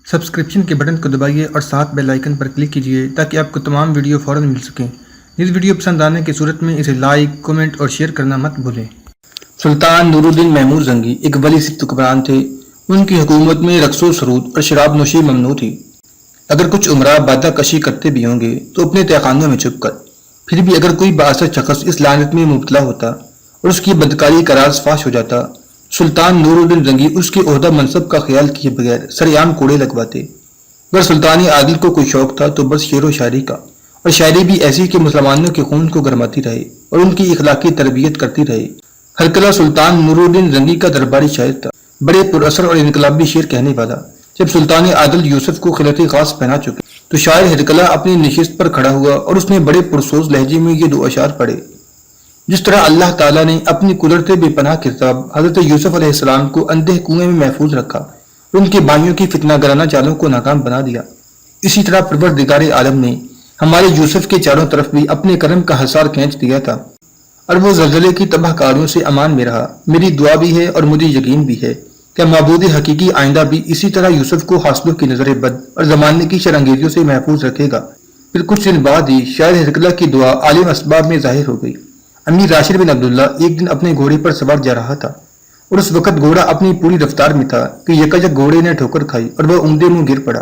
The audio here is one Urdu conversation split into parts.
سبسکرپشن کے بٹن کو دبائیے اور ساتھ بیل آئیکن پر کلک کیجیے تاکہ آپ کو تمام ویڈیو فوراً مل سکیں۔ اس ویڈیو پسند آنے کی صورت میں اسے لائک، کمنٹ اور شیئر کرنا مت بھولیں۔ سلطان نور الدین محمود زنگی ایک ولی صفت حکمران تھے۔ ان کی حکومت میں رقص و سرود اور شراب نوشی ممنوع تھی۔ اگر کچھ عمرہ بادہ کشی کرتے بھی ہوں گے تو اپنے تہخانوں میں چھپ کر، پھر بھی اگر کوئی بااثر شخص اس لعنت میں مبتلا ہوتا اور اس کی بدکاری کا راز فاش ہو جاتا، سلطان نور الدین زنگی اس کے عہدہ منصب کا خیال کیے بغیر سرعام کوڑے لگواتے۔ اگر سلطانی عادل کو کوئی شوق تھا تو بس شعر و شاعری کا، اور شاعری بھی ایسی کہ مسلمانوں کے خون کو گرماتی رہے اور ان کی اخلاقی تربیت کرتی رہے۔ ہرکلہ سلطان نور الدین زنگی کا درباری شاعر تھا، بڑے پر اثر اور انقلابی شعر کہنے والا۔ جب سلطان عادل یوسف کو خلعت خاص پہنا چکے تو شاعر ہرکلہ اپنی نشست پر کھڑا ہوا اور اس نے بڑے پرسوز لہجے میں یہ دو اشعار پڑھے۔ جس طرح اللہ تعالیٰ نے اپنی قدرت بے پناہ کتاب حضرت یوسف علیہ السلام کو اندھے کنویں میں محفوظ رکھا اور ان کے بھائیوں کی فتنہ گرانہ چالوں کو ناکام بنا دیا، اسی طرح پروردگار عالم نے ہمارے یوسف کے چاروں طرف بھی اپنے کرم کا حصار کھینچ دیا تھا اور وہ زلزلے کی تباہ کاریوں سے امان میں رہا۔ میری دعا بھی ہے اور مجھے یقین بھی ہے کہ معبود حقیقی آئندہ بھی اسی طرح یوسف کو حاسدوں کی نظر بد اور زمانے کی شرانگیزیوں سے محفوظ رکھے گا۔ پھر کچھ دن بعد ہی شاعر ہرکلہ کی دعا عالم اسباب میں ظاہر ہو گئی۔ امیر راشد بن عبداللہ ایک دن اپنے گھوڑے پر سوار جا رہا تھا اور اس وقت گھوڑا اپنی پوری رفتار میں تھا کہ یکایک گھوڑے نے ٹھوکر کھائی اور وہ عمدے منہ گر پڑا۔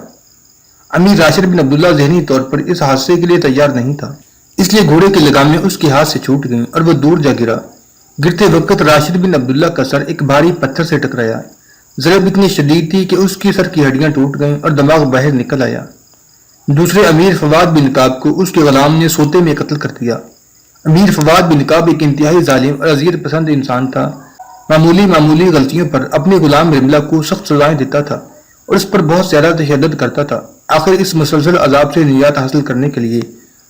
امیر راشد بن عبداللہ ذہنی طور پر اس حادثے کے لیے تیار نہیں تھا، اس لیے گھوڑے کی لگامیں اس کے ہاتھ سے چھوٹ گئیں اور وہ دور جا گرا۔ گرتے وقت راشد بن عبداللہ کا سر ایک بھاری پتھر سے ٹکرایا۔ ضرب اتنی شدید تھی کہ اس کی سر کی ہڈیاں ٹوٹ گئیں اور دماغ باہر نکل آیا۔ دوسرے امیر فواد بن کعب کو اس کے غلام نے سوتے میں قتل کر دیا۔ امیر فواد بن کعب ایک انتہائی ظالم اور اذیت پسند انسان تھا۔ معمولی غلطیوں پر اپنے غلام رملہ کو سخت سزائیں دیتا تھا اور اس پر بہت زیادہ تشدد کرتا تھا۔ آخر اس مسلسل عذاب سے نجات حاصل کرنے کے لیے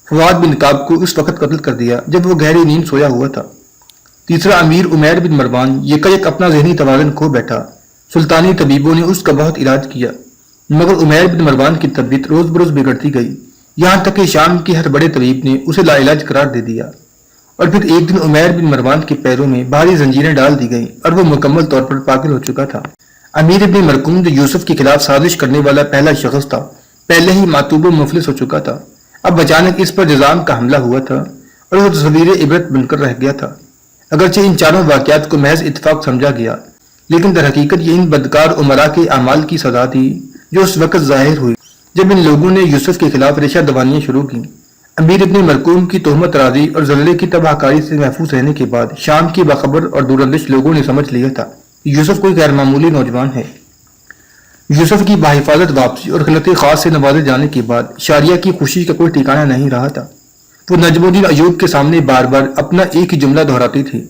فواد بن کعب کو اس وقت قتل کر دیا جب وہ گہری نیند سویا ہوا تھا۔ تیسرا امیر عمیر بن مروان یکایک اپنا ذہنی توازن کھو بیٹھا۔ سلطانی طبیبوں نے اس کا بہت علاج کیا مگر عمیر بن مروان کی طبیعت روز بروز بگڑتی گئی، یہاں تک کہ شام کے ہر بڑے طبیب نے اسے لا علاج قرار دے دیا۔ اور پھر ایک دن عمیر بن مروان کے پیروں میں بھاری زنجیریں ڈال دی گئیں اور وہ مکمل طور پر پاگل ہو چکا تھا۔ امیر ابن مرکوم جو یوسف کے خلاف سازش کرنے والا پہلا شخص تھا، پہلے ہی معتوب و مفلس ہو چکا تھا۔ اب اچانک اس پر جزام کا حملہ ہوا تھا اور وہ تصویر عبرت بن کر رہ گیا تھا۔ اگرچہ ان چاروں واقعات کو محض اتفاق سمجھا گیا لیکن در حقیقت یہ ان بدکار امراء کے اعمال کی سزا تھی جو اس وقت ظاہر ہوئی جب ان لوگوں نے یوسف کے خلاف ریشہ دوانیاں شروع کی۔ امیر ابن مرکوم کی تہمت رازی اور زلزلے کی تباہ کاری سے محفوظ رہنے کے بعد شام کے باخبر اور دوراندیش لوگوں نے سمجھ لیا تھا کہ یوسف کوئی غیر معمولی نوجوان ہے۔ یوسف کی باحفاظت واپسی اور خلعت خاص سے نوازے جانے کے بعد شاریہ کی خوشی کا کوئی ٹھکانہ نہیں رہا تھا۔ وہ نجم الدین ایوب کے سامنے بار بار اپنا ایک ہی جملہ دہراتی تھی،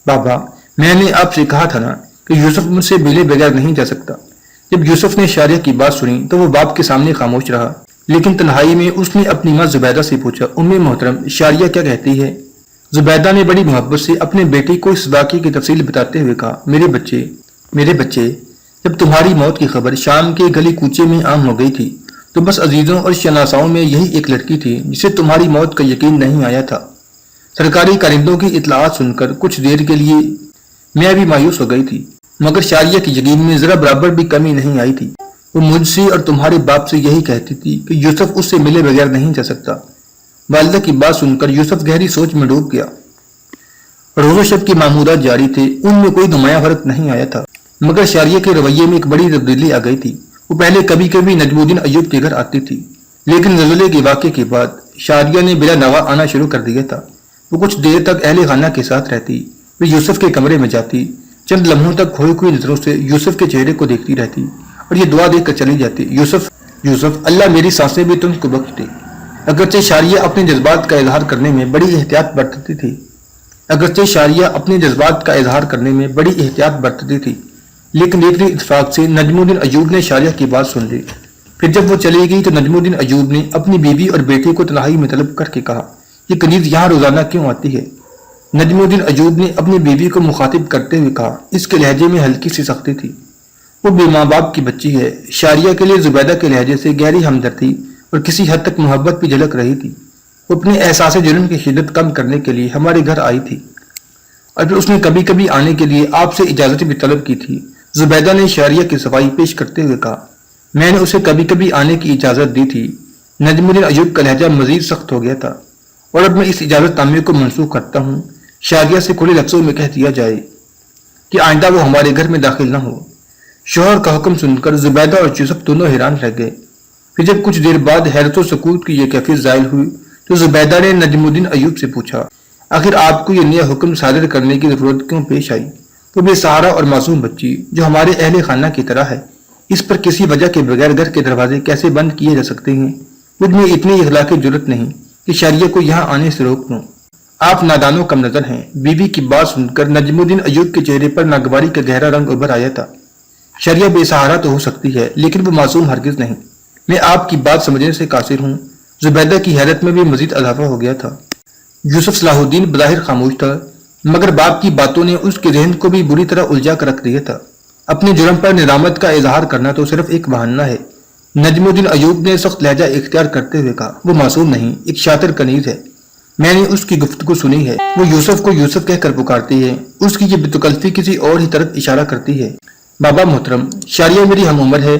بابا میں نے آپ سے کہا تھا نا کہ یوسف مجھ سے ملے بغیر نہیں جا سکتا۔ جب یوسف نے شاریہ کی بات سنی تو وہ باپ کے سامنے خاموش رہا، لیکن تنہائی میں اس نے اپنی ماں زبیدہ سے پوچھا، امی محترم شاریہ کیا کہتی ہے؟ زبیدہ نے بڑی محبت سے اپنے بیٹی کو اس واقعے کی تفصیل بتاتے ہوئے کہا، میرے بچے جب تمہاری موت کی خبر شام کے گلی کوچے میں عام ہو گئی تھی تو بس عزیزوں اور شناساؤں میں یہی ایک لڑکی تھی جسے تمہاری موت کا یقین نہیں آیا تھا۔ سرکاری کارندوں کی اطلاعات سن کر کچھ دیر کے لیے میں بھی مایوس ہو گئی تھی مگر شاریہ کی یقین میں ذرا برابر بھی کمی نہیں آئی تھی۔ وہ مجھ سے اور تمہارے باپ سے یہی کہتی تھی کہ یوسف اس سے ملے بغیر نہیں جا سکتا۔ والدہ کی بات سن کر یوسف گہری سوچ میں ڈوب گیا۔ روز و شب کی معمولات جاری تھے، ان میں کوئی نمایاں فرق نہیں آیا تھا مگر شاریہ کے رویے میں ایک بڑی تبدیلی آ گئی تھی۔ وہ پہلے کبھی کبھی نجم الدین ایوب کے گھر آتی تھی لیکن زلزلے کے واقعے کے بعد شاریہ نے بلا نوا آنا شروع کر دیا تھا۔ وہ کچھ دیر تک اہل خانہ کے ساتھ رہتی، وہ یوسف کے کمرے میں جاتی، چند لمحوں تک کھوئی کھوئی نظروں سے یوسف کے چہرے کو دیکھتی رہتی اور یہ دعا دیکھ کر چلی جاتی، یوسف اللہ میری سانسیں بھی تم کو بخش دے۔ اگرچہ شاریہ اپنے جذبات کا اظہار کرنے میں بڑی احتیاط برتتی تھی لیکن ایک اتفاق سے نجم الدین ایوب نے شاریہ کی بات سن لی۔ پھر جب وہ چلی گئی تو نجم الدین ایوب نے اپنی بیوی اور بیٹے کو تنہائی میں طلب کر کے کہا، یہ کنیز یہاں روزانہ کیوں آتی ہے؟ نجم الدین ایوب نے اپنی بیوی کو مخاطب کرتے ہوئے کہا، اس کے لہجے میں ہلکی سی سختی تھی، وہ بے ماں باپ کی بچی ہے۔ شاریہ کے لیے زبیدہ کے لہجے سے گہری ہمدردی اور کسی حد تک محبت بھی جھلک رہی تھی۔ وہ اپنے احساس جرم کی شدت کم کرنے کے لیے ہمارے گھر آئی تھی اور پھر اس نے کبھی کبھی آنے کے لیے آپ سے اجازت بھی طلب کی تھی۔ زبیدہ نے شاریہ کی صفائی پیش کرتے ہوئے کہا، میں نے اسے کبھی کبھی آنے کی اجازت دی تھی۔ نجم الدین ایوب کا لہجہ مزید سخت ہو گیا تھا، اور اب میں اس اجازت نامے کو منسوخ کرتا ہوں۔ شاریہ سے کھلے لفظوں میں کہہ دیا جائے کہ آئندہ وہ ہمارے گھر میں داخل نہ ہو۔ شوہر کا حکم سن کر زبیدہ اور یوسف دونوں حیران رہ گئے۔ پھر جب کچھ دیر بعد حیرت و سکوت کی یہ کیفیت زائل ہوئی تو زبیدہ نے نجم الدین ایوب سے پوچھا، آخر آپ کو یہ نیا حکم صادر کرنے کی ضرورت کیوں پیش آئی؟ وہ بے سہارا اور معصوم بچی جو ہمارے اہل خانہ کی طرح ہے، اس پر کسی وجہ کے بغیر گھر کے دروازے کیسے بند کیے جا سکتے ہیں؟ مجھ میں اتنی اخلاقی جرت نہیں کہ شاریہ کو یہاں آنے سے روک دوں۔ آپ نادانوں کم نظر ہیں۔ بیوی کی بات سن کر نجم الدین ایوب کے چہرے پر ناگواری کا گہرا رنگ ابھر آیا تھا۔ شاریہ بے سہارا تو ہو سکتی ہے لیکن وہ معصوم ہرگز نہیں۔ میں آپ کی بات سمجھنے سے قاصر ہوں۔ زبیدہ کی حیرت میں بھی مزید اضافہ ہو گیا تھا۔ یوسف صلاح الدین بظاہر خاموش تھا، مگر باپ کی باتوں نے اس کے ذہن کو بھی بری طرح الجھا کر رکھ دیا تھا۔ اپنے جرم پر ندامت کا اظہار کرنا تو صرف ایک بہانہ ہے۔ نجم الدین ایوب نے سخت لہجہ اختیار کرتے ہوئے کہا، وہ معصوم نہیں، ایک شاطر کنیز ہے۔ میں نے اس کی گفتگو سنی ہے، وہ یوسف کو یوسف کہہ کر پکارتی ہے، اس کی یہ بتکلفی کسی اور ہی طرف اشارہ کرتی ہے۔ بابا محترم، شاریہ میری ہم عمر ہے،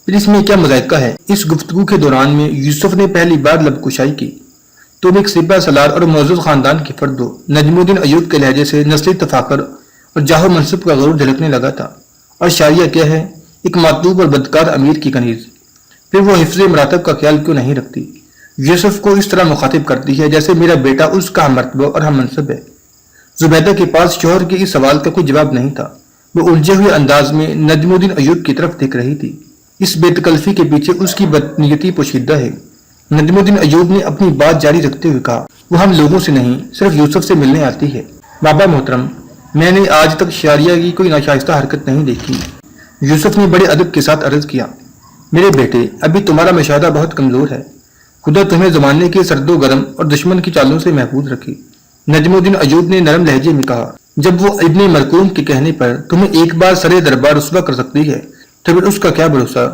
پھر اس میں کیا مذائقہ ہے؟ اس گفتگو کے دوران میں یوسف نے پہلی بار لب کشائی کی۔ تم ایک سپہ سالار اور معزز خاندان کے فرد ہو۔ نجم الدین ایوب کے لہجے سے نسلی تفاخر اور جاہ و منصب کا غرور جھلکنے لگا تھا۔ اور شاریہ کیا ہے؟ ایک مطلوب اور بدکار امیر کی کنیز۔ پھر وہ حفظ مراتب کا خیال کیوں نہیں رکھتی؟ یوسف کو اس طرح مخاطب کرتی ہے جیسے میرا بیٹا اس کا ہم مرتبہ اور ہم منصب ہے۔ زبیدہ کے پاس شوہر کے اس سوال کا کوئی جواب نہیں تھا۔ وہ الجھے ہوئے انداز میں نجم الدین ایوب کی طرف دیکھ رہی تھی۔ اس بے تکلفی کے پیچھے اس کی بدنیتی پوشیدہ ہے۔ نجم الدین ایوب نے اپنی بات جاری رکھتے ہوئے کہا، وہ ہم لوگوں سے نہیں، صرف یوسف سے ملنے آتی ہے۔ بابا محترم، میں نے آج تک شاریہ کی کوئی ناشائستہ حرکت نہیں دیکھی۔ یوسف نے بڑے ادب کے ساتھ عرض کیا، میرے بیٹے، ابھی تمہارا مشاہدہ بہت کمزور ہے۔ خدا تمہیں زمانے کے سرد و گرم اور دشمن کی چالوں سے محفوظ رکھے۔ نجم الدین ایوب نے نرم لہجے میں کہا، جب وہ ابن مرقوم کے کہنے پر تمہیں ایک بار سرے دربار رسوا کر سکتی ہے تو پھر اس کا کیا بھروسہ؟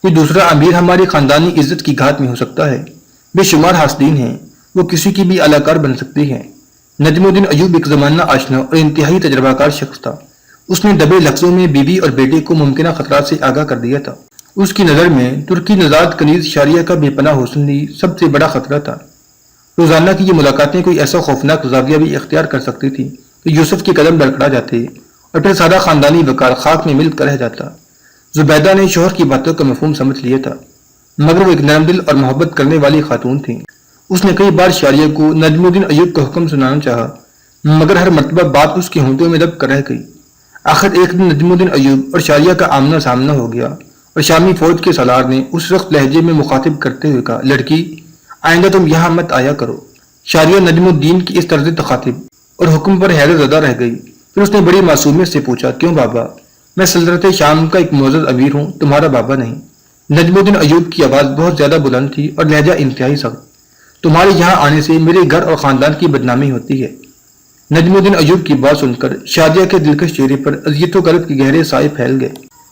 کوئی دوسرا امیر ہماری خاندانی عزت کی گھات میں ہو سکتا ہے۔ بے شمار حاسدین ہیں، وہ کسی کی بھی اعلیٰ بن سکتی ہے۔ نجم الدین ایوب ایک زمانہ آشنا اور انتہائی تجربہ کار شخص تھا۔ اس نے دبے لفظوں میں بیوی اور بیٹے کو ممکنہ خطرات سے آگاہ کر دیا تھا۔ اس کی نظر میں ترکی نژاد کنیز شاریہ کا بے پناہ حسن ہی سب سے بڑا خطرہ تھا۔ روزانہ کی یہ ملاقاتیں کوئی ایسا خوفناک زاویہ بھی اختیار کر سکتی تھی کہ یوسف کے قدم لڑکھڑا جاتے اور پھر سارا خاندانی وقار خاک میں مل کر رہ جاتا۔ زبیدہ نے شوہر کی باتوں کا مفہوم سمجھ لیا تھا، مگر وہ ایک نرم دل اور محبت کرنے والی خاتون تھی۔ اس نے کئی بار شاریہ کو نجم الدین ایوب کا حکم سنانا چاہا، مگر ہر مرتبہ بات اس کے ہونٹوں میں دب کر رہ گئی۔ آخر ایک دن نجم الدین ایوب اور شاریہ کا آمنا سامنا ہو گیا اور شامی فوج کے سالار نے اس سخت لہجے میں مخاطب کرتے ہوئے کہا، لڑکی، آئندہ تم یہاں مت آیا کرو۔ شاریہ نجم الدین کی اس طرز تخاطب اور حکم پر حیرت زدہ رہ گئی۔ پھر اس نے بڑی معصومیت سے پوچھا، کیوں بابا؟ میں سلطنت شام کا ایک معزز امیر ہوں، تمہارا بابا نہیں۔ نجم الدین ایوب کی آواز بہت زیادہ بلند تھی اور لہجہ انتہائی سخت۔ تمہارے یہاں آنے سے میرے گھر اور خاندان کی بدنامی ہوتی ہے۔ نجم الدین ایوب کی بات سن کر شاریہ کے دلکش چہرے پر اذیت و غضب کے گہرے سائے پھیل گئے۔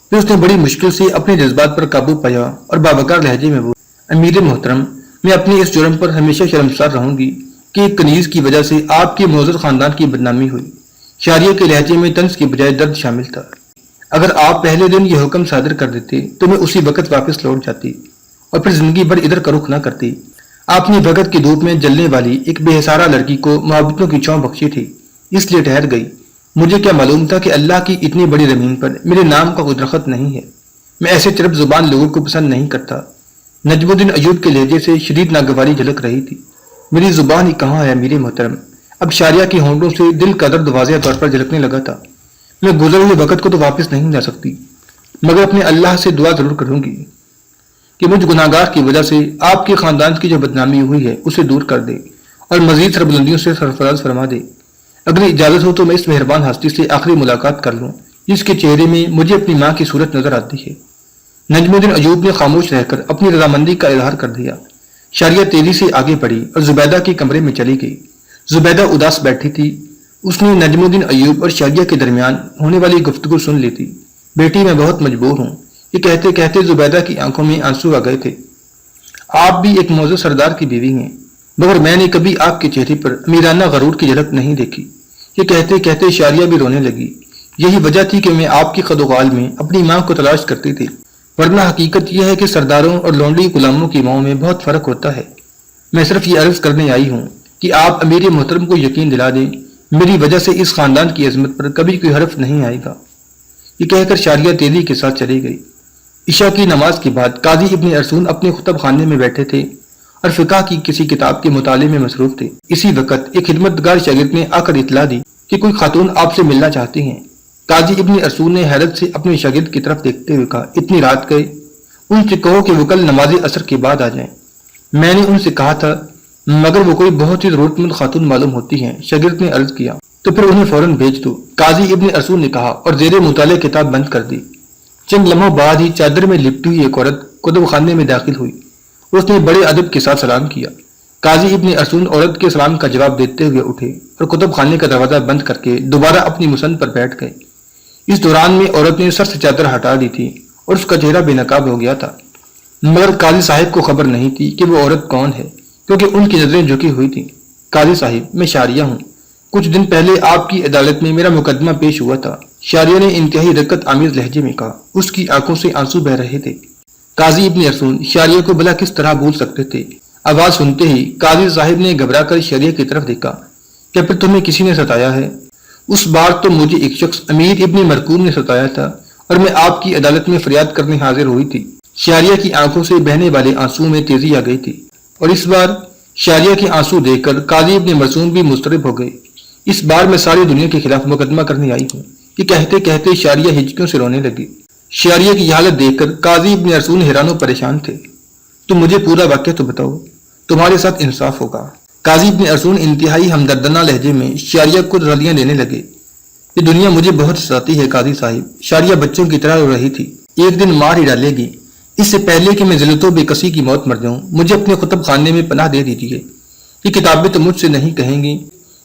پھر اس نے بڑی مشکل سے اپنے جذبات پر قابو پایا اور باوقار لہجے میں بولی، امیر محترم، میں اپنی اس جرم پر ہمیشہ شرمسار رہوں گی کہ ایک کنیز کی وجہ سے آپ کے معزز خاندان کی بدنامی ہوئی۔ شاریہ کے لہجے میں طنز کی بجائے درد شامل تھا۔ اگر آپ پہلے دن یہ حکم صادر کر دیتے تو میں اسی وقت واپس لوٹ جاتی اور پھر زندگی بھر ادھر کا رخ نہ کرتی۔ آپ نے بھگت کی دھوپ میں جلنے والی ایک بے حسارہ لڑکی کو محبتوں کی چھاؤں بخشی تھی، اس لیے ٹھہر گئی۔ مجھے کیا معلوم تھا کہ اللہ کی اتنی بڑی زمین پر میرے نام کا کوئی درخت نہیں ہے۔ میں ایسے چرب زبان لوگوں کو پسند نہیں کرتا۔ نجم الدین ایوب کے لہجے سے شدید ناگواری جھلک رہی تھی۔ میری زبان ہی کہاں ہے امیر محترم؟ اب شاریہ کی ہونٹوں سے دل کا درد واضح طور پر جھلکنے لگا تھا۔ میں گزرے ہوئے وقت کو تو واپس نہیں جا سکتی، مگر اپنے اللہ سے دعا ضرور کروں گی کہ مجھ گناہگار کی وجہ سے آپ کے خاندان کی جو بدنامی ہوئی ہے اسے دور کر دے اور مزید سربلندیوں سے سرفراز فرما دے۔ اگر اجازت ہو تو میں اس مہربان ہستی سے آخری ملاقات کر لوں جس کے چہرے میں مجھے اپنی ماں کی صورت نظر آتی ہے۔ نجم الدین ایوب نے خاموش رہ کر اپنی رضامندی کا اظہار کر دیا۔ شاریہ تیزی سے آگے بڑھی اور زبیدہ کے کمرے میں چلی گئی۔ زبیدہ اداس بیٹھی تھی۔ اس نے نجم الدین ایوب اور شاریہ کے درمیان ہونے والی گفتگو سن لی تھی۔ بیٹی، میں بہت مجبور ہوں، یہ کہتے کہتے زبیدہ کی آنکھوں میں آنسو آ گئے تھے۔ آپ بھی ایک معزز سردار کی بیوی ہیں، مگر میں نے کبھی آپ کے چہرے پر امیرانہ غرور کی جھلک نہیں دیکھی۔ یہ کہتے کہتے شاریہ بھی رونے لگی۔ یہی وجہ تھی کہ میں آپ کی قد و قال میں اپنی ماں کو تلاش کرتی تھی۔ ورنہ حقیقت یہ ہے کہ سرداروں اور لونڈی غلاموں کی ماؤں میں بہت فرق ہوتا ہے۔ میں صرف یہ عرض کرنے آئی ہوں کہ آپ امیر محترم کو یقین دلا دیں، میری وجہ سے اس خاندان کی عظمت پر کبھی کوئی حرف نہیں آئے گا۔ یہ کہہ کر شاریہ تیزی کے ساتھ چلی گئی۔ عشاء کی نماز کے بعد قاضی ابن ارسون اپنے خطب خانے میں بیٹھے تھے اور فقہ کی کسی کتاب کے مطالعے میں مصروف تھے۔ اسی وقت ایک خدمتگار شاگرد نے آ کر اطلاع دی کہ کوئی خاتون آپ سے ملنا چاہتی ہیں۔ قاضی ابن ارسون نے حیرت سے اپنے شاگرد کی طرف دیکھتے ہوئے کہا، اتنی رات گئے؟ ان سے کہو کہ وہ کل نماز عصر کے بعد آ جائیں۔ میں نے ان سے کہا تھا مگر وہ کوئی بہت ہی ضرورت مند خاتون معلوم ہوتی ہیں، شاگرد نے عرض کیا۔ تو پھر انہیں فوراً بھیج دو، قاضی ابن ارسون نے کہا اور زیر مطالعہ کتاب بند کر دی۔ چند لمحوں بعد ہی چادر میں لپٹی ہوئی ایک عورت کتب خانے میں داخل ہوئی۔ اس نے بڑے ادب کے ساتھ سلام کیا۔ قاضی ابن ارسون عورت کے سلام کا جواب دیتے ہوئے اٹھے اور کتب خانے کا دروازہ بند کر کے دوبارہ اپنی مسند پر بیٹھ گئے۔ اس دوران میں عورت نے سر سے چادر ہٹا دی تھی اور اس کا چہرہ بے نقاب ہو گیا تھا، مگر قاضی صاحب کو خبر نہیں تھی کہ وہ عورت کون ہے، کیونکہ ان کی نظریں جھکی ہوئی تھیں۔ قاضی صاحب، میں شاریہ ہوں، کچھ دن پہلے آپ کی عدالت میں میرا مقدمہ پیش ہوا تھا، شاریہ نے انتہائی رقت آمیز لہجے میں کہا۔ اس کی آنکھوں سے آنسو بہ رہے تھے۔ قاضی ابن ارسون شاریہ کو بھلا کس طرح بھول سکتے تھے؟ آواز سنتے ہی قاضی صاحب نے گھبرا کر شاریہ کی طرف دیکھا۔ کیا پھر تمہیں کسی نے ستایا ہے؟ اس بار تو مجھے ایک شخص امیر ابن مرکوم نے ستایا تھا اور میں آپ کی عدالت میں فریاد کرنے حاضر ہوئی تھی۔ شاریہ کی آنکھوں سے بہنے والے آنسو میں تیزی آ گئی تھی اور اس بار شاریہ کے آنسو دیکھ کر قاضی ابن مرسوم بھی مضطرب ہو گئے۔ اس بار میں ساری دنیا کے خلاف مقدمہ کرنے آئی ہوں، یہ کہتے کہتے شاریہ ہچکیوں سے رونے لگی۔ شاریہ کی حالت دیکھ کر قاضی ابن ارسون حیران و پریشان تھے۔ تم مجھے پورا واقعہ تو بتاؤ، تمہارے ساتھ انصاف ہوگا۔ قاضی ابن ارسون انتہائی ہمدردانہ لہجے میں شاریہ کو تسلیاں دینے لگے۔ یہ دنیا مجھے بہت ستاتی ہے قاضی صاحب، شاریہ بچوں کی طرح رو رہی تھی۔ ایک دن مار ہی ڈالے گی، اس سے پہلے کہ میں ذلت و بے کسی کی موت مر جاؤں، مجھے اپنے کتب خانے میں پناہ دے دیجیے۔ یہ کتابیں تو مجھ سے نہیں کہیں گی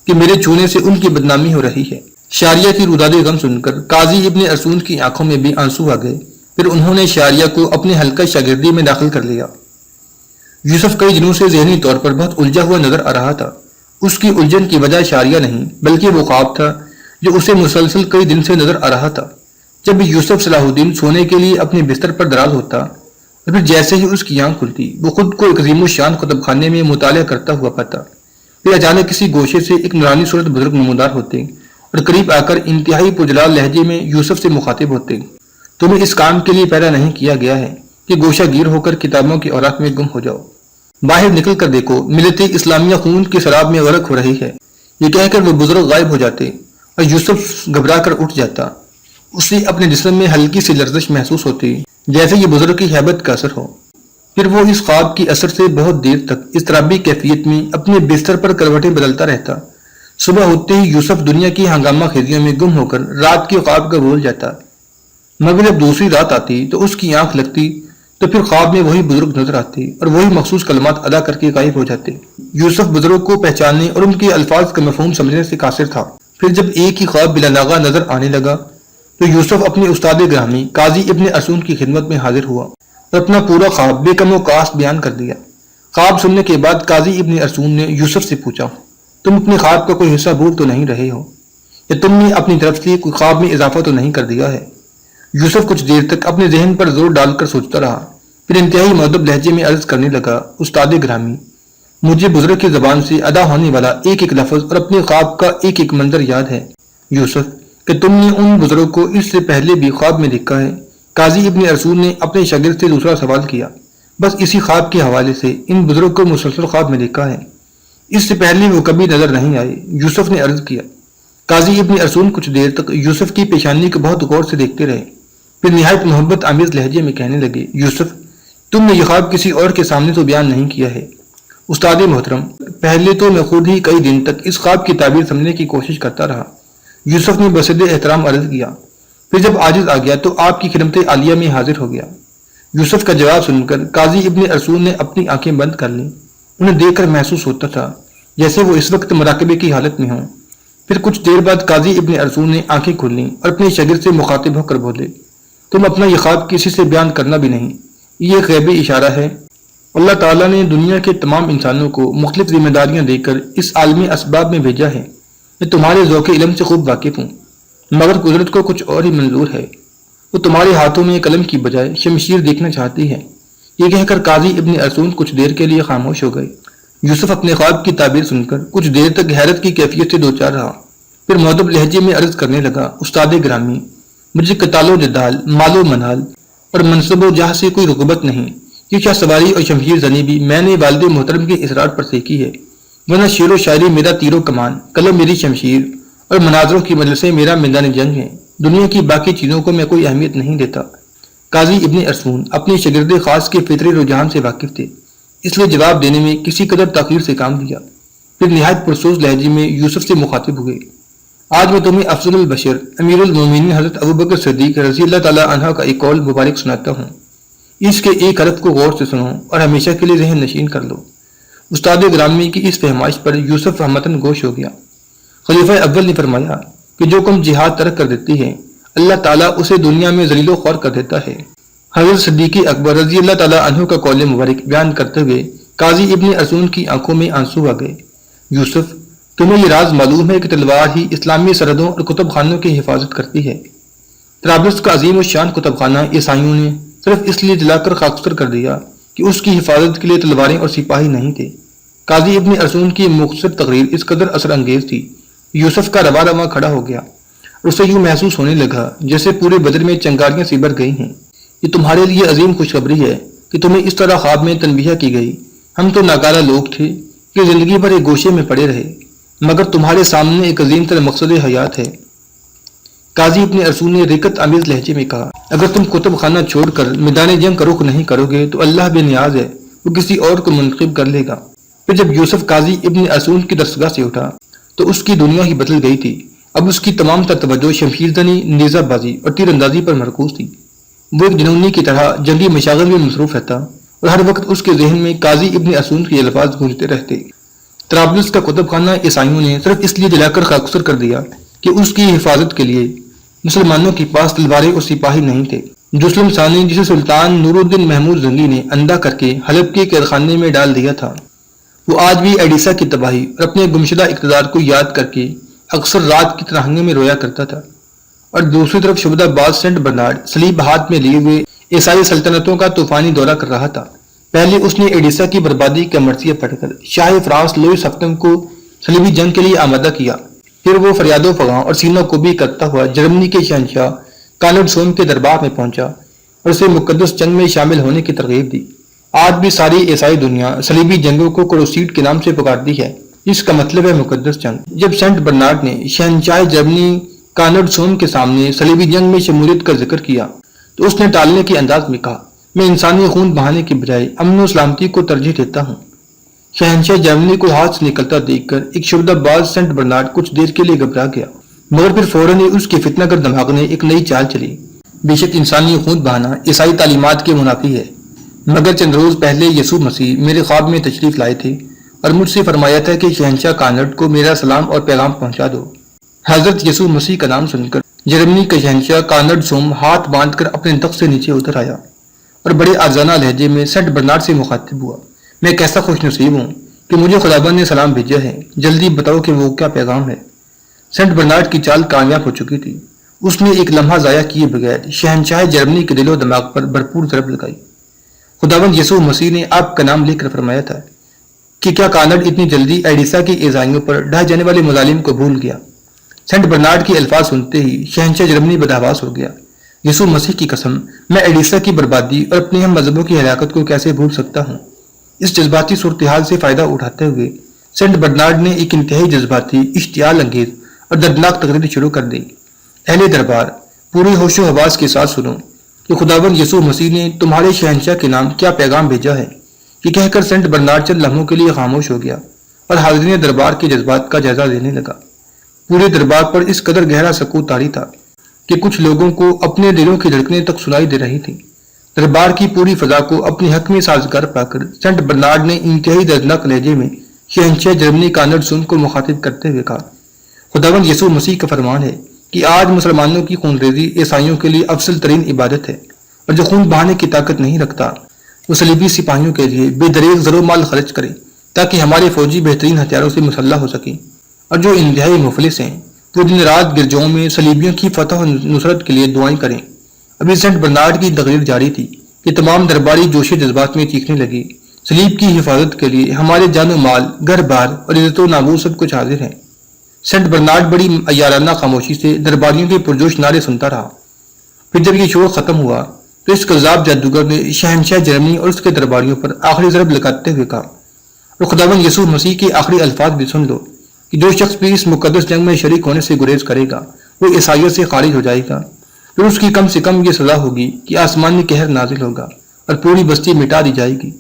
کہ میرے چھونے سے ان کی بدنامی ہو رہی ہے۔ شاریہ کی روداد غم سن کر قاضی ابن ارسون کی آنکھوں میں بھی آنسو آ گئے۔ پھر انہوں نے شاریہ کو اپنے حلقہ شاگردی میں داخل کر لیا۔ یوسف کئی دنوں سے ذہنی طور پر بہت الجھا ہوا نظر آ رہا تھا۔ اس کی الجھن کی وجہ شاریہ نہیں بلکہ وہ خواب تھا جو اسے مسلسل کئی دن سے نظر آ رہا تھا۔ جب بھی یوسف صلاح الدین سونے کے لیے اپنے بستر پر دراز ہوتا اور پھر جیسے ہی اس کی آنکھ کھلتی وہ خود کو ایک عظیم الشان کتب خانے میں مطالعہ کرتا ہوا پاتا۔ پھر اچانک کسی گوشے سے ایک نورانی صورت بزرگ نمودار ہوتے اور قریب آ کر انتہائی پرجلال لہجے میں یوسف سے مخاطب ہوتے، تمہیں اس کام کے لیے پیدا نہیں کیا گیا ہے کہ گوشہ گیر ہو کر کتابوں کی اوراق میں گم ہو جاؤ۔ باہر نکل کر دیکھو، ملت اسلامیہ خون کی شراب میں غرق ہو رہی ہے۔ یہ کہہ کر وہ بزرگ غائب ہو جاتے اور یوسف گھبرا کر اٹھ جاتا۔ اسے اپنے جسم میں ہلکی سی لرزش محسوس ہوتی جیسے یہ بزرگ کی ہیبت کا اثر ہو۔ پھر وہ اس خواب کی اثر سے بہت دیر تک اضطرابی کیفیت میں اپنے بستر پر کروٹیں بدلتا رہتا۔ صبح ہوتے ہی یوسف دنیا کی ہنگامہ خیزیوں میں گم ہو کر رات کے خواب کا بھول جاتا، مگر جب دوسری رات آتی تو اس کی آنکھ لگتی تو پھر خواب میں وہی بزرگ نظر آتے اور وہی مخصوص کلمات ادا کر کے غائب ہو جاتے۔ یوسف بزرگ کو پہچاننے اور ان کے الفاظ کا مفہوم سمجھنے سے قاصر تھا۔ پھر جب ایک ہی خواب بلا ناغہ نظر آنے لگا تو یوسف اپنے استاد گرامی قاضی ابن ارسون کی خدمت میں حاضر ہوا اور اپنا پورا خواب بے کم و کاست بیان کر دیا۔ خواب سننے کے بعد قاضی ابن ارسون نے یوسف سے پوچھا، تم اپنے خواب کا کوئی حصہ بھول تو نہیں رہے ہو، یا تم نے اپنی طرف سے کوئی خواب میں اضافہ تو نہیں کر دیا ہے؟ یوسف کچھ دیر تک اپنے ذہن پر زور ڈال کر سوچتا رہا، پھر انتہائی مؤدب لہجے میں عرض کرنے لگا، استاد گرامی، مجھے بزرگ کی زبان سے ادا ہونے والا ایک ایک لفظ اور اپنے خواب کا ایک ایک منظر یاد ہے۔ یوسف، کہ تم نے ان بزرگ کو اس سے پہلے بھی خواب میں دیکھا ہے؟ قاضی ابن ارسون نے اپنے شاگرد سے دوسرا سوال کیا۔ بس اسی خواب کے حوالے سے ان بزرگ کو مسلسل خواب میں دیکھا ہے، اس سے پہلے وہ کبھی نظر نہیں آئے، یوسف نے عرض کیا۔ قاضی ابن ارسون کچھ دیر تک یوسف کی پیشانی کو بہت غور سے دیکھتے رہے، پھر نہایت محبت آمیز لہجے میں کہنے لگے، یوسف، تم نے یہ خواب کسی اور کے سامنے تو بیان نہیں کیا ہے۔ استاد محترم، پہلے تو میں خود ہی کئی دن تک اس خواب کی تعبیر سمجھنے کی کوشش کرتا رہا، یوسف نے بصد احترام عرض کیا۔ پھر جب عاجز آ گیا تو آپ کی خدمت عالیہ میں حاضر ہو گیا۔ یوسف کا جواب سن کر قاضی ابن ارسون نے اپنی آنکھیں بند کر لیں۔ انہیں دیکھ کر محسوس ہوتا تھا جیسے وہ اس وقت مراقبے کی حالت میں ہوں۔ پھر کچھ دیر بعد قاضی ابن ارسون نے آنکھیں کھول لیں اور اپنے شاگرد سے مخاطب ہو کر بولے، تم اپنا یہ خواب کسی سے بیان کرنا بھی نہیں، یہ غیبی اشارہ ہے۔ اللہ تعالیٰ نے دنیا کے تمام انسانوں کو مختلف ذمہ داریاں دے کر اس عالمی اسباب میں بھیجا ہے۔ میں تمہارے ذوق علم سے خوب واقف ہوں، مگر قدرت کو کچھ اور ہی منظور ہے۔ وہ تمہارے ہاتھوں میں قلم کی بجائے شمشیر دیکھنا چاہتی ہے۔ یہ کہہ کر قاضی ابن ارسون کچھ دیر کے لیے خاموش ہو گئے۔ یوسف اپنے خواب کی تعبیر سن کر کچھ دیر تک حیرت کی کیفیت سے دوچار رہا، پھر مؤدب لہجے میں عرض کرنے لگا، استاد گرامی، مجھے قتال و جدال، مال و منال اور منصب و جاہ سے کوئی رغبت نہیں۔ یہ شاہ سواری اور شمشیر زنی بھی میں نے والد محترم کے اصرار پر سیکھی ہے، ورنہ شعر و شاعری میرا تیر و کمان، قلم میری شمشیر اور مناظروں کی مجلسیں میرا میدان جنگ ہے۔ دنیا کی باقی چیزوں کو میں کوئی اہمیت نہیں دیتا۔ قاضی ابن ارسون اپنے شاگرد خاص کے فطری رجحان سے واقف تھے، اس لیے جواب دینے میں کسی قدر تاخیر سے کام لیا۔ پھر نہایت پرسوز لہجے میں یوسف سے مخاطب ہوئے، آج میں تمہیں افضل البشر امیر المومنین حضرت ابوبکر صدیق رضی اللہ تعالی عنہ کا ایک قول مبارک سناتا ہوں۔ اس کے ایک حرف کو غور سے سنو اور ہمیشہ کے لیے ذہن نشین کر لو۔ استاد گرامی کی اس فہمائش پر یوسف رحمتاً گوش ہو گیا۔ خلیفہ اول نے فرمایا کہ جو قوم جہاد ترک کر دیتی ہے، اللہ تعالیٰ اسے دنیا میں ذلیل و خوار کر دیتا ہے۔ حضرت صدیق اکبر رضی اللہ تعالیٰ عنہ کا قول مبارک بیان کرتے ہوئے قاضی ابن ارسون کی آنکھوں میں آنسو آ گئے۔ یوسف، تمہیں یہ راز معلوم ہے کہ تلوار ہی اسلامی سرحدوں اور کتب خانوں کی حفاظت کرتی ہے۔ طرابلس کا عظیم و شان کتب خانہ عیسائیوں نے صرف اس لیے جلا کر خاکستر کر دیا کہ اس کی حفاظت کے لیے تلواریں اور سپاہی نہیں تھے۔ قاضی ابن ارسون کی مختصر تقریر اس قدر اثر انگیز تھی، یوسف کا رواں رواں کھڑا ہو گیا اور اسے یوں محسوس ہونے لگا جیسے پورے بدن میں چنگاریاں سی بھر گئی ہیں۔ یہ تمہارے لیے عظیم خوشخبری ہے کہ تمہیں اس طرح خواب میں تنبیہ کی گئی۔ ہم تو ناکارہ لوگ تھے کہ زندگی بھر ایک گوشے میں پڑے رہے، مگر تمہارے سامنے ایک عظیم تر مقصد حیات ہے۔ قاضی ابن ارسون نے رقت آمیز لہجے میں کہا، اگر تم کتب خانہ چھوڑ کر میدان جنگ کا رخ نہیں کرو گے تو اللہ بے نیاز ہے، وہ کسی اور کو منتخب کر لے گا۔ پھر جب یوسف قاضی ابن ارسون کی درسگاہ سے اٹھا تو اس کی دنیا ہی بدل گئی تھی۔ اب اس کی تمام تر توجہ شمشیر زنی، نیزہ بازی اور تیر اندازی پر مرکوز تھی۔ وہ ایک جنونی کی طرح جنگی مشاغل میں مصروف رہتا اور ہر وقت اس کے ذہن میں قاضی ابن ارسون کے الفاظ گونجتے رہتے۔ طرابلس کا کتب خانہ عیسائیوں نے صرف اس لیے جلا کر خاکستر کر دیا کہ اس کی حفاظت کے لیے مسلمانوں کے پاس تلواریں اور سپاہی نہیں تھے۔ جسلم ثانی، جسے سلطان نور الدین محمود زنگی نے اندھا کر کے حلب کے قید خانے میں ڈال دیا تھا، وہ آج بھی ایڈیسا کی تباہی اور اپنے گمشدہ اقتدار کو یاد کر کے اکثر رات کی تنہائیوں میں رویا کرتا تھا۔ اور دوسری طرف شبدہ باز سینٹ برنارڈ صلیب ہاتھ میں لیے ہوئے عیسائی سلطنتوں کا طوفانی دورہ کر رہا تھا۔ پہلے اس نے ایڈیسا کی بربادی کا مرثیہ پڑھ کر شاہ فرانس لوئس ہفتم کو صلیبی جنگ کے لیے آمادہ کیا، پھر وہ فریاد و فغاں اور سینہ کو بھی کرتا ہوا جرمنی کے شہنشاہ کانرڈ سوم کے دربار میں پہنچا اور اسے مقدس جنگ میں شامل ہونے کی ترغیب دی۔ آج بھی ساری عیسائی دنیا صلیبی جنگوں کو کروسیڈ کے نام سے پکارتی ہے، جس کا مطلب ہے مقدس جنگ۔ جب سینٹ برنارڈ نے شہنشاہ جرمنی کانرڈ سوم کے سامنے صلیبی جنگ میں شمولیت کا ذکر کیا تو اس نے ٹالنے کے انداز میں کہا، میں انسانی خون بہانے کے بجائے امن و سلامتی کو ترجیح دیتا ہوں۔ شہنشاہ جرمنی کو ہاتھ سے نکلتا دیکھ کر ایک شبدہ باز سینٹ برنارڈ کچھ دیر کے لیے گھبرا گیا، مگر پھر فوراً ہی اس کے فتنہ گر دماغ نے ایک نئی چال چلی۔ بے شک انسانی خون بہانا عیسائی تعلیمات کے منافی ہے، مگر چند روز پہلے یسوع مسیح میرے خواب میں تشریف لائے تھے اور مجھ سے فرمایا تھا کہ شہنشاہ کانرڈ کو میرا سلام اور پیغام پہنچا دو۔ حضرت یسوع مسیح کا نام سن کر جرمنی کا شہنشاہ کانرڈ سوم ہاتھ باندھ کر اپنے تخت سے نیچے اتر آیا اور بڑے آرزانہ لہجے میں سینٹ برنارڈ سے مخاطب ہوا، میں کیسا خوش نصیب ہوں کہ مجھے خداوند نے سلام بھیجا ہے، جلدی بتاؤ کہ وہ کیا پیغام ہے۔ سینٹ برنارڈ کی چال کامیاب ہو چکی تھی، اس نے ایک لمحہ ضائع کیے بغیر شہنشاہ جرمنی کے دل و دماغ پر بھرپور ضرب لگائی۔ خداوند یسوع مسیح نے آپ کا نام لے کر فرمایا تھا کہ کیا کانرڈ اتنی جلدی ایڈیسا کی عیسائیوں پر ڈھائے جانے والے مظالم کو بھول گیا؟ سینٹ برنارڈ کے الفاظ سنتے ہی شہنشاہ جرمنی بدحواس ہو گیا۔ یسوع مسیح کی قسم، میں ایڈیسا کی بربادی اور اپنے ہم مذہبوں کی ہلاکت کو کیسے بھول سکتا ہوں؟ اس جذباتی صورتحال سے فائدہ اٹھاتے ہوئے سینٹ برنارڈ نے ایک انتہائی جذباتی، اشتعال انگیز اور دردناک تقریر شروع کر دی۔ اہل دربار، پوری ہوش و حواس کے ساتھ سنو کہ خداوند یسوع مسیح نے تمہارے شہنشاہ کے نام کیا پیغام بھیجا ہے۔ یہ کہہ کر سینٹ برنارڈ چند لمحوں کے لیے خاموش ہو گیا اور حاضرین دربار کے جذبات کا جائزہ لینے لگا۔ پورے دربار پر اس قدر گہرا سکوت طاری تھا کہ کچھ لوگوں کو اپنے دلوں کی دھڑکنیں تک سنائی دے رہی تھی۔ دربار کی پوری فضا کو اپنے حق میں سازگار پا کر سینٹ برنارڈ نے انتہائی دردناک لہجے میں شہنشاہ جرمنی کانرڈ سوم کو مخاطب کرتے ہوئے کہا، خداوند یسوع مسیح کا فرمان ہے کہ آج مسلمانوں کی خونریزی عیسائیوں کے لیے افضل ترین عبادت ہے، اور جو خون بہانے کی طاقت نہیں رکھتا وہ صلیبی سپاہیوں کے لیے بے دریغ زر و مال خرچ کرے تاکہ ہمارے فوجی بہترین ہتھیاروں سے مسلح ہو سکیں، اور جو انتہائی مفلس ہیں وہ دن رات گرجاؤں میں صلیبیوں کی فتح و نصرت کے لیے دعائیں کریں ابھی سینٹ برنارڈ کی تقریر جاری تھی کہ تمام درباری جوش جذبات میں چیخنے لگے، صلیب کی حفاظت کے لیے ہمارے جان و مال، گھر بار اور عزت و ناموس سب کچھ حاضر ہے۔ سینٹ برنارڈ بڑی عیارانہ خاموشی سے درباریوں کے پرجوش نعرے سنتا رہا۔ پھر جب یہ شور ختم ہوا تو اس کذاب جادوگر نے شہنشاہ جرمنی اور اس کے درباریوں پر آخری ضرب لگاتے ہوئے کہا، اور خداوند یسوع مسیح کے آخری الفاظ بھی سن لو کہ جو شخص بھی اس مقدس جنگ میں شریک ہونے سے گریز کرے گا وہ عیسائیت سے خارج ہو جائے گا، پھر اس کی کم سے کم یہ سزا ہوگی کہ آسمانی قہر نازل ہوگا اور پوری بستی مٹا دی جائے گی۔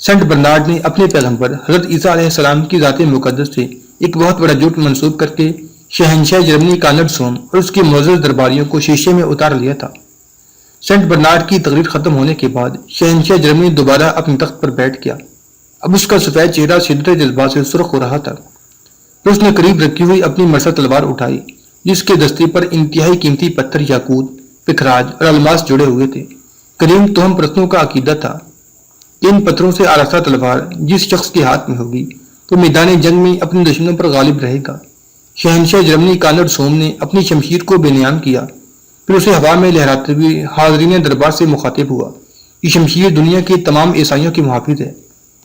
سینٹ برنارڈ نے اپنے پیغمبر حضرت عیسیٰ علیہ السلام کی ذات مقدس سے ایک بہت بڑا جھوٹ منسوب کر کے شہنشاہ جرمنی کانرڈ سوم اور اس کے معزز درباریوں کو شیشے میں اتار لیا تھا۔ سینٹ برنارڈ کی تقریر ختم ہونے کے بعد شہنشاہ جرمنی دوبارہ اپنے تخت پر بیٹھ گیا۔ اب اس کا سفید چہرہ شدت جذبات سے سرخ ہو رہا تھا۔ پھر اس نے قریب رکھی ہوئی اپنی مرصع تلوار اٹھائی جس کے دستے پر انتہائی قیمتی پتھر، یاقوت، پکھراج اور الماس جڑے ہوئے تھے۔ کریم توہم پرستوں کا عقیدہ تھا کہ ان پتھروں سے آراستہ تلوار جس شخص کے ہاتھ میں ہوگی تو میدان جنگ میں اپنے دشمنوں پر غالب رہے گا۔ شہنشاہ جرمنی کانرڈ سوم نے اپنی شمشیر کو بے نیام کیا، پھر اسے ہوا میں لہراتے ہوئے حاضرین دربار سے مخاطب ہوا، یہ شمشیر دنیا کے تمام عیسائیوں کی محافظ ہے۔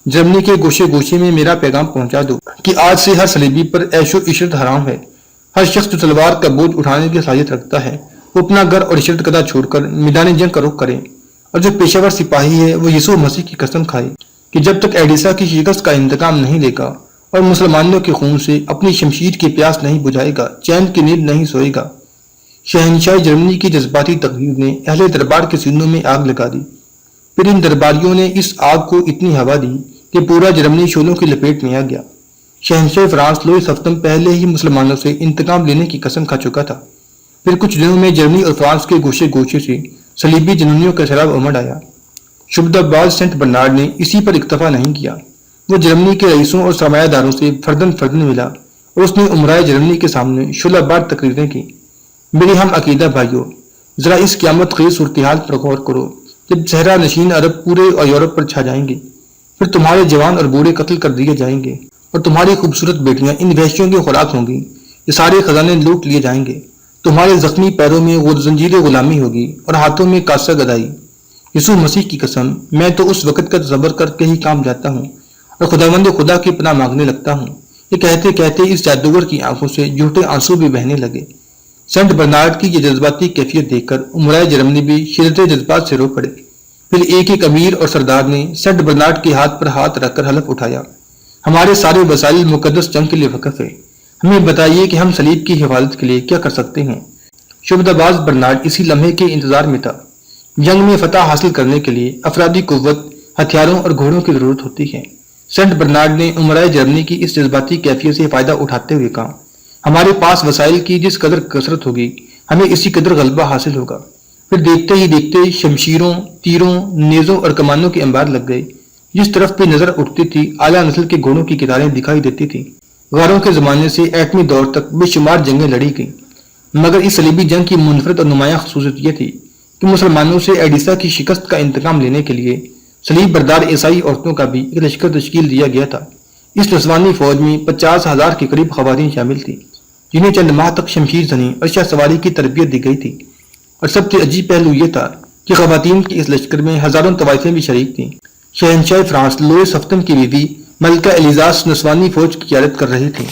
جرمنی کے گوشے گوشے میں میرا پیغام پہنچا دو کہ آج سے ہر صلیبی پر عیش و عشرت حرام ہے۔ ہر شخص جو تلوار کا بوجھ اٹھانے کی صلاحیت رکھتا ہے وہ اپنا گھر اور عشرت قدا چھوڑ کر میدان جنگ کا رخ کرے، اور جو پیشہ ور سپاہی ہے وہ یسوع مسیح کی قسم کھائے کہ جب تک ایڈیسا کی شکست کا انتقام نہیں لے گا اور مسلمانوں کے خون سے اپنی شمشیر کی پیاس نہیں بجھائے گا، چین کی نیند نہیں سوئے گا۔ شہنشاہ جرمنی کی جذباتی تقریر نے اہل دربار کے سینوں میں آگ لگا دی۔ پھر ان درباریوں نے اس آگ کو اتنی ہوا دی کہ پورا جرمنی شعلوں کی لپیٹ میں آ گیا۔ شہنشاہ فرانس لوئی سفتم پہلے ہی مسلمانوں سے انتقام لینے کی قسم کھا چکا تھا۔ پھر کچھ دنوں میں جرمنی اور فرانس کے گوشے گوشے سے صلیبی جنونیوں کا سیلاب امڑ آیا۔ شبدہ باز سینٹ برنارڈ نے اسی پر اکتفا نہیں کیا، وہ جرمنی کے رئیسوں اور سرمایہ داروں سے فردن فردن ملا اور اس نے امرائے جرمنی کے سامنے شعلہ بار تقریریں کی۔ میرے ہم عقیدہ بھائیوں، ذرا اس قیامت خیز صورتحال پر غور کرو جب صحرا نشین عرب پورے اور یورپ پر چھا جائیں گے، پھر تمہارے جوان اور بوڑھے قتل کر دیے جائیں گے اور تمہاری خوبصورت بیٹیاں ان وحشیوں کی خوراک ہوں گی، یہ سارے خزانے لوٹ لیے جائیں گے، تمہارے زخمی پیروں میں زنجیر غلامی ہوگی اور ہاتھوں میں کاسہ گدائی۔ یسوع مسیح کی قسم، میں تو اس وقت کا تصور کر کے ہی کام جاتا ہوں اور خداوند خدا کی پناہ مانگنے لگتا ہوں۔ یہ کہتے کہتے اس جادوگر کی آنکھوں سے جھوٹے آنسو بھی بہنے لگے۔ سینٹ برنارڈ کی یہ جذباتی کیفیت دیکھ کر امرائے جرمنی بھی شدت جذبات سے رو پڑے۔ پھر ایک ایک امیر اور سردار نے سینٹ برنارڈ کے ہاتھ پر ہاتھ رکھ کر حلف اٹھایا، ہمارے سارے وسائل مقدس جنگ کے لیے وقف ہے، ہمیں بتائیے کہ ہم صلیب کی حفاظت کے لیے کیا کر سکتے ہیں۔ شبدہ باز برنارڈ اسی لمحے کے انتظار میں تھا۔ جنگ میں فتح حاصل کرنے کے لیے افرادی قوت، ہتھیاروں اور گھوڑوں کی ضرورت ہوتی ہے۔ سینٹ برنارڈ نے امرائے جرمنی کی اس جذباتی کیفیت سے فائدہ اٹھاتے ہوئے کہا، ہمارے پاس وسائل کی جس قدر کثرت ہوگی ہمیں اسی قدر غلبہ حاصل ہوگا۔ پھر دیکھتے ہی دیکھتے شمشیروں، تیروں، نیزوں اور کمانوں کے انبار لگ گئے۔ جس طرف بھی نظر اٹھتی تھی اعلیٰ نسل کے گھوڑوں کی قطاریں دکھائی دیتی تھی۔ غاروں کے زمانے سے ایٹمی دور تک بے شمار جنگیں لڑی گئیں، مگر اس صلیبی جنگ کی منفرد اور نمایاں خصوصیت یہ تھی کہ مسلمانوں سے ایڈیسا کی شکست کا انتقام لینے کے لیے صلیب بردار عیسائی عورتوں کا بھی ایک لشکر تشکیل دیا گیا تھا۔ اس نسوانی فوج میں 50,000 کے قریب خواتین شامل تھیں جنہیں چند ماہ تک شمشیر زنی اور شاہ سواری کی تربیت دی گئی تھی، اور سب سے عجیب پہلو یہ تھا کہ خواتین کے اس لشکر میں ہزاروں طوائفیں بھی شریک تھیں۔ شہنشاہ فرانس لوئی سفتم کی بیوی ملکہ ایلیزاس نسوانی فوج کی قیادت کر رہی تھی۔